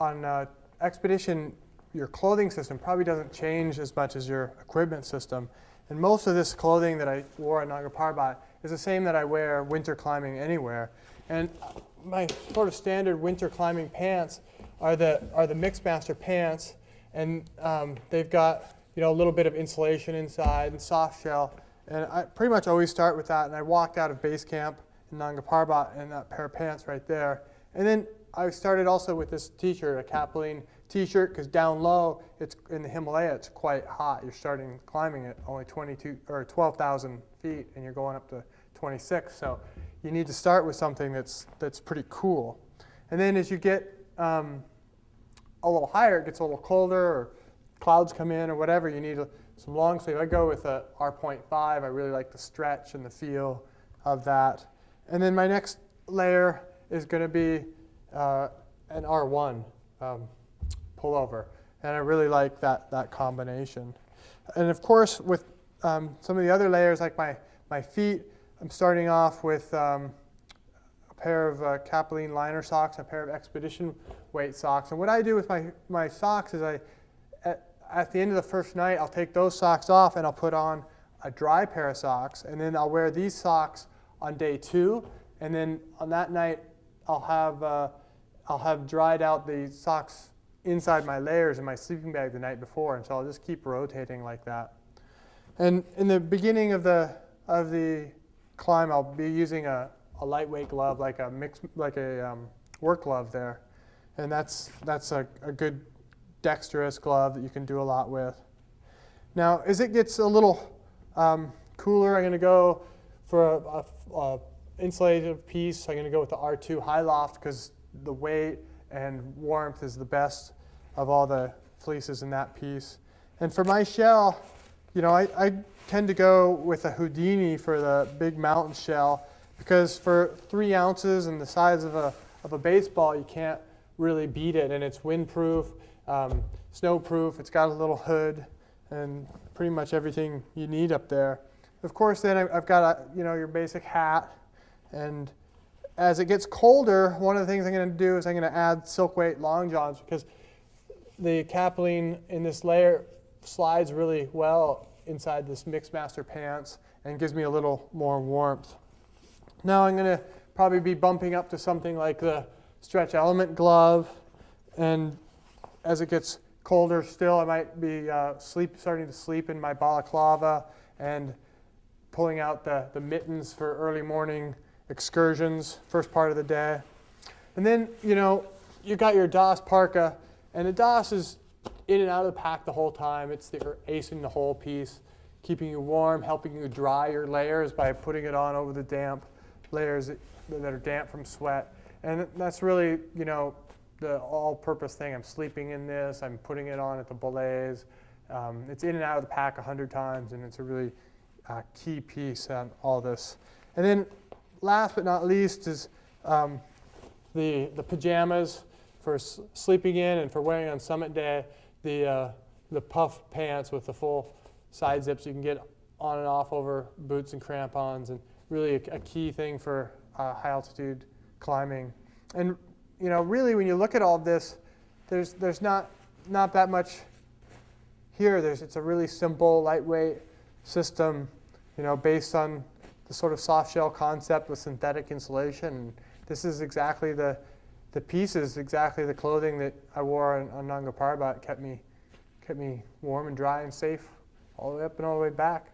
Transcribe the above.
on expedition, your clothing system probably doesn't change as much as your equipment system. And most of this clothing that I wore at Nanga Parbat is the same that I wear winter climbing anywhere. And my sort of standard winter climbing pants are the Mixmaster pants, and they've got a little bit of insulation inside and soft shell. And I pretty much always start with that. And I walked out of base camp in Nanga Parbat in that pair of pants right there. And then I started also with this t-shirt, a Capilene t-shirt, because down low, it's in the Himalaya, it's quite hot. You're starting climbing at only 12,000 feet, and you're going up to 26. So you need to start with something that's pretty cool. And then as you get a little higher, it gets a little colder, or clouds come in, or whatever. You need some long sleeve. I go with a R.5. I really like the stretch and the feel of that. And then my next layer is going to be an R1 pullover, and I really like that combination. And of course, with some of the other layers, like my feet, I'm starting off with a pair of Capilene liner socks, a pair of expedition weight socks. And what I do with my socks is at the end of the first night, I'll take those socks off and I'll put on a dry pair of socks, and then I'll wear these socks on day 2, and then on that night I'll have dried out the socks inside my layers in my sleeping bag the night before, and so I'll just keep rotating like that. And in the beginning of the climb, I'll be using a lightweight glove, like a work glove there, and that's a good dexterous glove that you can do a lot with. Now, as it gets a little cooler, I'm going to go for a insulated piece. I'm going to go with the R2 High Loft because the weight and warmth is the best of all the fleeces in that piece. And for my shell, I tend to go with a Houdini for the big mountain shell, because for 3 ounces and the size of a baseball, you can't really beat it, and it's windproof, snowproof. It's got a little hood and pretty much everything you need up there. Of course, then I've got your basic hat. And as it gets colder, one of the things I'm going to do is I'm going to add silk weight long johns, because the Capilene in this layer slides really well inside this Mixmaster pants and gives me a little more warmth. Now I'm going to probably be bumping up to something like the Stretch Element glove, and as it gets colder still, I might be starting to sleep in my balaclava and pulling out the mittens for early morning excursions, first part of the day. And then, you got your DOS parka, and the DOS is in and out of the pack the whole time. It's the ace in the hole piece, keeping you warm, helping you dry your layers by putting it on over the damp layers that are damp from sweat. And that's really, the all-purpose thing. I'm sleeping in this. I'm putting it on at the belays. It's in and out of the pack 100 times, and it's a really key piece on all this. And then last but not least is the pajamas for sleeping in and for wearing on summit day, the puff pants with the full side zips you can get on and off over boots and crampons, and really a key thing for high altitude climbing. And really when you look at all of this, there's not that much here. It's a really simple, lightweight system, based on the sort of soft shell concept with synthetic insulation. And this is exactly the pieces, exactly the clothing that I wore on Nanga Parbat kept me warm and dry and safe all the way up and all the way back.